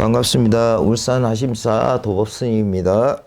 반갑습니다. 울산 하심사 도법스님입니다.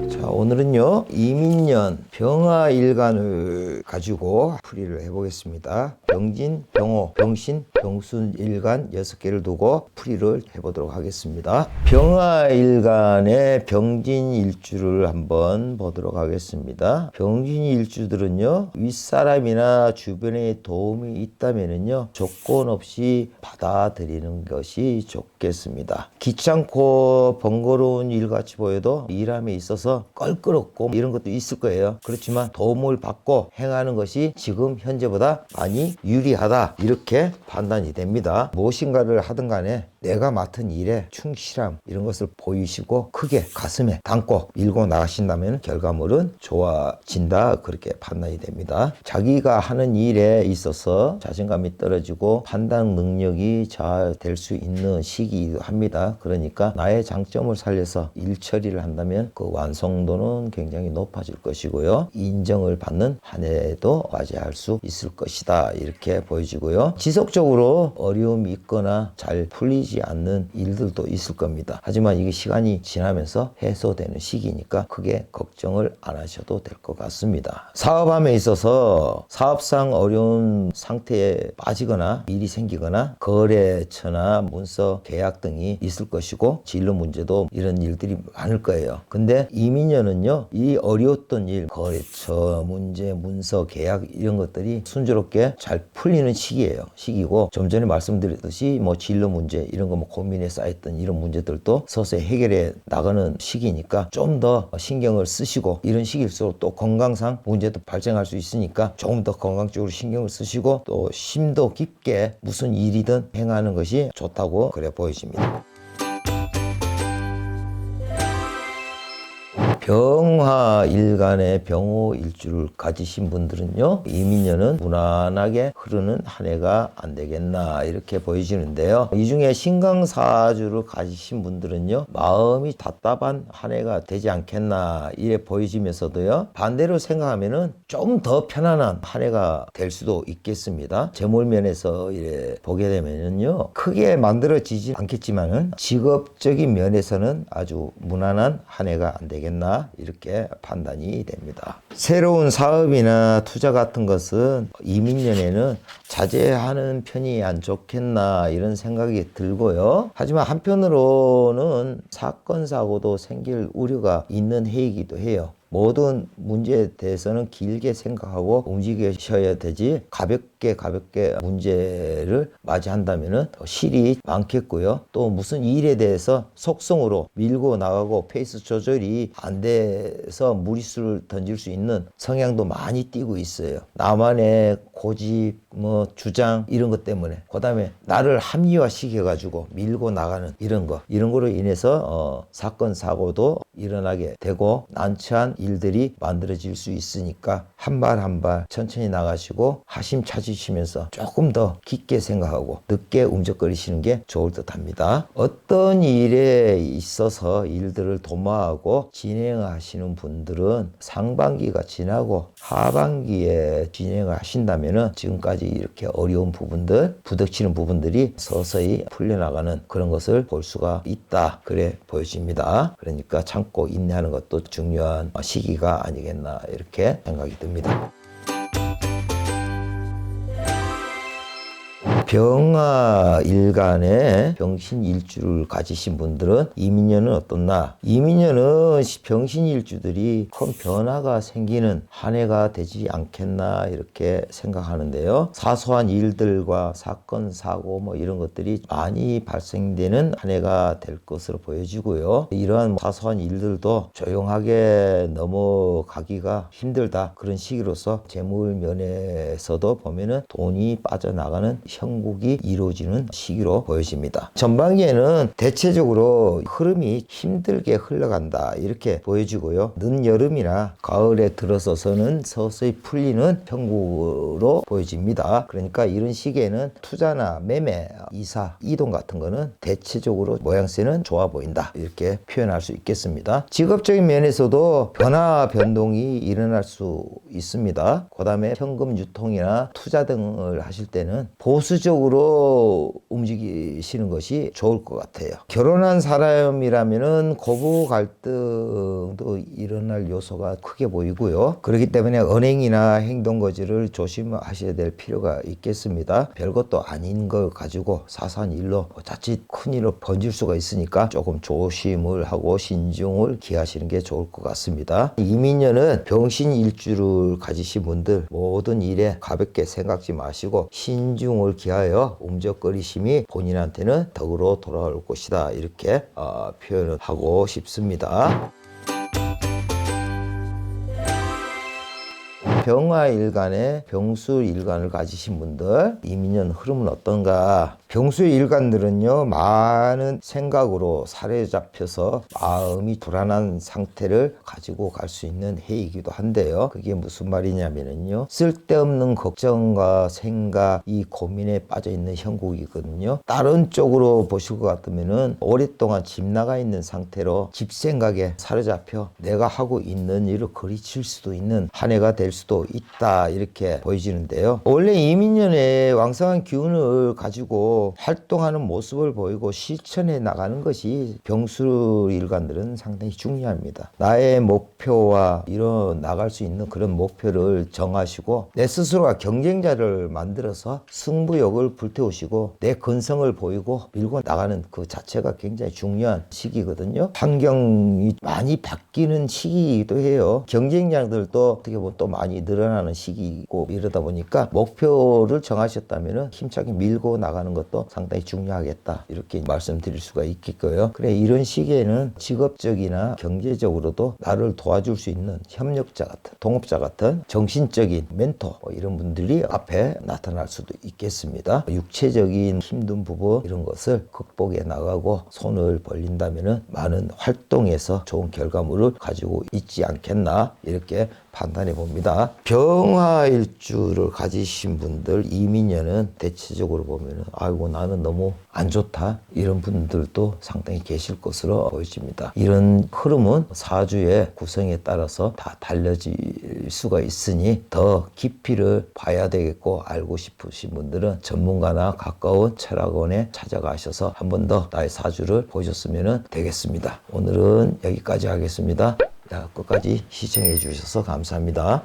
자, 오늘은요 이민년 병화일간을 가지고 풀이를 해보겠습니다. 병진, 병호, 병신, 병순 일간 6개를 두고 풀이를 해보도록 하겠습니다. 병화일간의 병진일주를 한번 보도록 하겠습니다. 병진일주들은요 윗사람이나 주변에 도움이 있다면요 조건 없이 받아들이는 것이 좋겠습니다. 귀찮고 번거로운 일같이 보여도 일함에 있어서 껄끄럽고 이런 것도 있을 거예요. 그렇지만 도움을 받고 행하는 것이 지금 현재보다 많이 유리하다, 이렇게 판단이 됩니다. 무엇인가를 하든 간에 내가 맡은 일에 충실함 이런 것을 보이시고 크게 가슴에 담고 밀고 나가신다면 결과물은 좋아진다, 그렇게 판단이 됩니다. 자기가 하는 일에 있어서 자신감이 떨어지고 판단 능력이 잘 될 수 있는 시기이기도 합니다. 그러니까 나의 장점을 살려서 일 처리를 한다면 그 완성도는 굉장히 높아질 것이고요. 인정을 받는 한 해도 맞이할 수 있을 것이다, 이렇게 보여지고요. 지속적으로 어려움이 있거나 잘 풀리지 않는 일들도 있을 겁니다. 하지만 이게 시간이 지나면서 해소되는 시기니까 크게 걱정을 안 하셔도 될 것 같습니다. 사업함에 있어서 사업상 어려운 상태에 빠지거나 일이 생기거나 거래처나 문서 계약 등이 있을 것이고 진로 문제도 이런 일들이 많을 거예요. 근데 이민년은요 이 어려웠던 일, 거래처 문제, 문서 계약 이런 것들이 순조롭게 잘 풀리는 시기고 좀 전에 말씀드렸듯이 뭐 진로 문제 이런 거 뭐 고민에 쌓였던 이런 문제들도 서서히 해결해 나가는 시기니까 좀 더 신경을 쓰시고, 이런 시기일수록 또 건강상 문제도 발생할 수 있으니까 조금 더 건강 쪽으로 신경을 쓰시고 또 심도 깊게 무슨 일이든 행하는 것이 좋다고 그래 보여집니다. 병화일간의 병호일주를 가지신 분들은요 이민년은 무난하게 흐르는 한 해가 안 되겠나, 이렇게 보여지는데요. 이 중에 신강사주를 가지신 분들은요 마음이 답답한 한 해가 되지 않겠나, 이래 보여지면서도요 반대로 생각하면은 좀 더 편안한 한 해가 될 수도 있겠습니다. 재물면에서 이래 보게 되면은요 크게 만들어지지 않겠지만은 직업적인 면에서는 아주 무난한 한 해가 안 되겠나, 이렇게 판단이 됩니다. 새로운 사업이나 투자 같은 것은 이민년에는 자제하는 편이 안 좋겠나, 이런 생각이 들고요. 하지만 한편으로는 사건 사고도 생길 우려가 있는 해이기도 해요. 모든 문제에 대해서는 길게 생각하고 움직이셔야 되지 가볍게 문제를 맞이한다면 더 실이 많겠고요. 또 무슨 일에 대해서 속성으로 밀고 나가고 페이스 조절이 안 돼서 무리수를 던질 수 있는 성향도 많이 띄고 있어요. 나만의 고집, 주장 이런 것 때문에, 그 다음에 나를 합리화시켜가지고 밀고 나가는 이런 거로 인해서 사건 사고도 일어나게 되고 난처한 일들이 만들어질 수 있으니까 한 발 한 발 천천히 나가시고 하심 찾으시면서 조금 더 깊게 생각하고 늦게 움직거리시는 게 좋을 듯 합니다. 어떤 일에 있어서 일들을 도모하고 진행하시는 분들은 상반기가 지나고 하반기에 진행을 하신다면은 지금까지 이렇게 어려운 부분들, 부닥치는 부분들이 서서히 풀려나가는 그런 것을 볼 수가 있다, 그래 보여집니다. 그러니까 참고 인내하는 것도 중요한 시기가 아니겠나, 이렇게 생각이 듭니다. 병화일간의 병신일주를 가지신 분들은 이민년은 어떻나? 이민년은 병신일주들이 큰 변화가 생기는 한 해가 되지 않겠나, 이렇게 생각하는데요. 사소한 일들과 사건, 사고 이런 것들이 많이 발생되는 한 해가 될 것으로 보여지고요. 이러한 사소한 일들도 조용하게 넘어가기가 힘들다, 그런 시기로서 재물 면에서도 보면은 돈이 빠져나가는 형국이 이루어지는 시기로 보여집니다. 전반기에는 대체적으로 흐름이 힘들게 흘러간다, 이렇게 보여지고요. 늦여름이나 가을에 들어서서는 서서히 풀리는 형국으로 보여집니다. 그러니까 이런 시기에는 투자나 매매, 이사, 이동 같은 거는 대체적으로 모양새는 좋아 보인다, 이렇게 표현할 수 있겠습니다. 직업적인 면에서도 변동이 일어날 수 있습니다. 그 다음에 현금 유통이나 투자 등을 하실 때는 보수적 적극적으로 움직이시는 것이 좋을 것 같아요. 결혼한 사람이라면은 고부 갈등도 일어날 요소가 크게 보이고요. 그렇기 때문에 언행이나 행동 거지를 조심하셔야 될 필요가 있겠습니다. 별것도 아닌 걸 가지고 사소한 일로 자칫 큰 일로 번질 수가 있으니까 조금 조심을 하고 신중을 기하시는 게 좋을 것 같습니다. 이민년은 병신일주를 가지신 분들 모든 일에 가볍게 생각지 마시고 신중을 기하여 움적거리심이 본인한테는 덕으로 돌아올 것이다, 이렇게 표현을 하고 싶습니다. 병화일간에 병수일간을 가지신 분들 이민년 흐름은 어떤가? 병수일간들은요, 많은 생각으로 사로잡혀서 마음이 불안한 상태를 가지고 갈 수 있는 해이기도 한데요. 그게 무슨 말이냐면요, 쓸데없는 걱정과 생각, 이 고민에 빠져 있는 형국이거든요. 다른 쪽으로 보실 것 같으면은 오랫동안 집 나가 있는 상태로 집 생각에 사로잡혀 내가 하고 있는 일을 그리칠 수도 있는 한 해가 될 수도 있다, 이렇게 보여지는데요. 원래 이민년에 왕성한 기운을 가지고 활동하는 모습을 보이고 실천해 나가는 것이 병수일간들은 상당히 중요합니다. 나의 목표와 이뤄 나갈 수 있는 그런 목표를 정하시고 내 스스로가 경쟁자를 만들어서 승부욕을 불태우시고 내 근성을 보이고 밀고 나가는 그 자체가 굉장히 중요한 시기거든요. 환경이 많이 바뀌는 시기이기도 해요. 경쟁자들도 어떻게 보면 또 많이 늘어나는 시기이고, 이러다 보니까 목표를 정하셨다면 힘차게 밀고 나가는 것도 상당히 중요하겠다, 이렇게 말씀드릴 수가 있겠고요. 그래, 이런 시기에는 직업적이나 경제적으로도 나를 도와줄 수 있는 협력자 같은, 동업자 같은 정신적인 멘토, 이런 분들이 앞에 나타날 수도 있겠습니다. 육체적인 힘든 부분 이런 것을 극복해 나가고 손을 벌린다면 많은 활동에서 좋은 결과물을 가지고 있지 않겠나, 이렇게 판단해 봅니다. 병화일주를 가지신 분들 이민년은 대체적으로 보면은 아이고 나는 너무 안 좋다, 이런 분들도 상당히 계실 것으로 보여집니다. 이런 흐름은 사주의 구성에 따라서 다 달라질 수가 있으니 더 깊이를 봐야 되겠고, 알고 싶으신 분들은 전문가나 가까운 철학원에 찾아가셔서 한 번 더 나의 사주를 보셨으면 되겠습니다. 오늘은 여기까지 하겠습니다. 끝까지 시청해 주셔서 감사합니다.